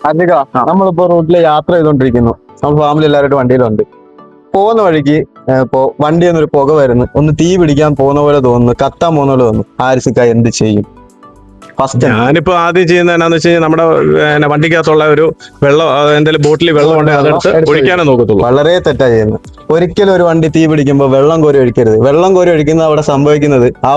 അധിക നമ്മളിപ്പോ റൂട്ടിൽ യാത്ര ചെയ്തോണ്ടിരിക്കുന്നു. നമ്മൾ ഫാമിലി എല്ലാവരും വണ്ടിയിലുണ്ട്. പോകുന്ന വഴിക്ക് ഇപ്പോ വണ്ടി ഒരു പുക വരുന്നു, ഒന്ന് തീ പിടിക്കാൻ പോകുന്ന പോലെ തോന്നുന്നു, കത്താൻ പോകുന്ന പോലെ തോന്നുന്നു. ആരിസിക്ക എന്ത് ചെയ്യും? ഫസ്റ്റ് ഞാനിപ്പോ ആദ്യം ചെയ്യുന്നത് എന്നാന്ന് വെച്ച് കഴിഞ്ഞാൽ നമ്മുടെ വണ്ടിക്കകത്തുള്ള ഒരു വെള്ളം, എന്തെങ്കിലും ബോട്ടിൽ വെള്ളം ഉണ്ടെങ്കിൽ അതെടുത്ത് ഒഴിക്കാനേ നോക്കത്തുള്ളൂ. വളരെ തെറ്റാ ചെയ്യുന്നത്. ഒരിക്കലും ഒരു വണ്ടി തീ പിടിക്കുമ്പോൾ വെള്ളം കോരി ഒഴിക്കരുത്. വെള്ളം കോരി ഒഴിക്കുന്ന അവിടെ സംഭവിക്കുന്നത് ആ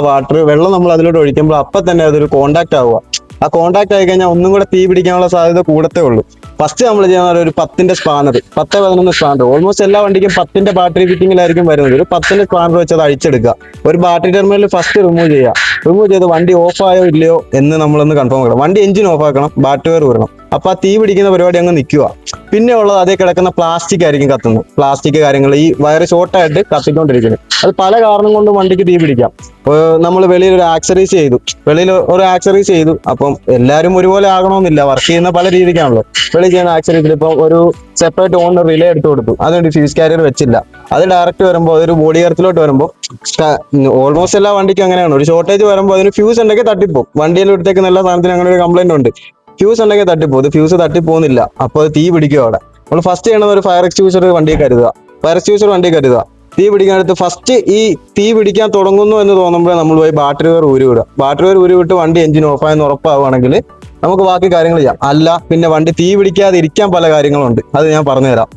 വെള്ളം നമ്മൾ അതിലോട്ട് ഒഴിക്കുമ്പോൾ അപ്പൊ തന്നെ അതൊരു കോണ്ടാക്ട് ആവുക. ആ കോണ്ടാക്ട് ആയി കഴിഞ്ഞാൽ ഒന്നും കൂടെ തീ പിടിക്കാനുള്ള സാധ്യത കൂടത്തേ ഉള്ളൂ. ഫസ്റ്റ് നമ്മൾ ചെയ്യുന്ന ഒരു 10ന്റെ സ്പാനർ, 10-11 സ്പാനർ. ഓൾമോസ്റ്റ് എല്ലാ വണ്ടിക്കും 10ന്റെ ബാറ്ററി ഫിറ്റിംഗിലായിരിക്കും വരുന്നത്. ഒരു 10ന്റെ സ്പാനർ വെച്ച് അത് അഴിച്ചെടുക്കുക. ഒരു ബാറ്ററി ടെർമിനൽ ഫസ്റ്റ് റിമൂവ് ചെയ്യുക. റിമൂവ് ചെയ്ത് വണ്ടി ഓഫ് ആയോ ഇല്ലയോ എന്ന് നമ്മളൊന്ന് കൺഫേം ചെയ്യണം. വണ്ടി എഞ്ചിൻ ഓഫ് ആക്കണം, ബാറ്ററി വയർ ഊരണം. അപ്പൊ ആ തീ പിടിക്കുന്ന പരിപാടി അങ്ങ് നിൽക്കുക. പിന്നെ ഉള്ളത് അതേ കിടക്കുന്ന പ്ലാസ്റ്റിക് ആയിരിക്കും കത്തുന്നത്. പ്ലാസ്റ്റിക് കാര്യങ്ങൾ ഈ വയർ ഷോർട്ടായിട്ട് കത്തിക്കൊണ്ടിരിക്കുന്നത്. അത് പല കാരണം കൊണ്ടും വണ്ടിക്ക് തീ പിടിക്കാം. നമ്മൾ വെളിയിൽ ഒരു ആക്സറീസ് ചെയ്തു. അപ്പം എല്ലാവരും ഒരുപോലെ ആകണമെന്നില്ല. വർക്ക് ചെയ്യുന്ന പല രീതിക്കാണല്ലോ. വെളിയിൽ ചെയ്യുന്ന ആക്സറീസിൽ ഇപ്പൊ ഒരു സെപ്പറേറ്റ് ഓണർ റിലേ എടുത്തു കൊടുത്തു, അതുകൊണ്ട് ഫ്യൂസ് കാരിയർ വെച്ചില്ല. അത് ഡയറക്റ്റ് വരുമ്പോൾ അതൊരു ബോഡി എർത്തിലോട്ട് വരുമ്പോൾ ഓൾമോസ്റ്റ് എല്ലാ വണ്ടിക്കും അങ്ങനെയാണ്. ഒരു ഷോർട്ടേജ് വരുമ്പോൾ അതിന് ഫ്യൂസ് ഉണ്ടെങ്കിൽ തട്ടിപ്പോ. വണ്ടിയിൽ എടുത്തേക്ക് നല്ല സാധനത്തിന് അങ്ങനെ ഒരു കംപ്ലൈന്റ് ഉണ്ട്. ഫ്യൂസ് ഉണ്ടെങ്കിൽ തട്ടിപ്പോ. ഇത് ഫ്യൂസ് തട്ടിപ്പോകുന്നില്ല, അപ്പോൾ അത് തീ പിടിക്കും അവിടെ. നമ്മൾ ഫസ്റ്റ് ചെയ്യണത് ഒരു ഫയർ എക്സ്റ്റിങ്വിഷർ വണ്ടി കരുതുക. തീ പിടിക്കാനടുത്ത് ഫസ്റ്റ് ഈ തീ പിടിക്കാൻ തുടങ്ങുന്നു എന്ന് തോന്നുമ്പോൾ നമ്മൾ പോയി ബാറ്ററി വയർ ഊരി വിട്ട് വണ്ടി എഞ്ചിൻ ഓഫായെന്ന് ഉറപ്പാവുകയാണെങ്കിൽ നമുക്ക് ബാക്കി കാര്യങ്ങൾ ചെയ്യാം. അല്ല പിന്നെ വണ്ടി തീ പിടിക്കാതെ ഇരിക്കാൻ പല കാര്യങ്ങളുണ്ട്. അത് ഞാൻ പറഞ്ഞുതരാം.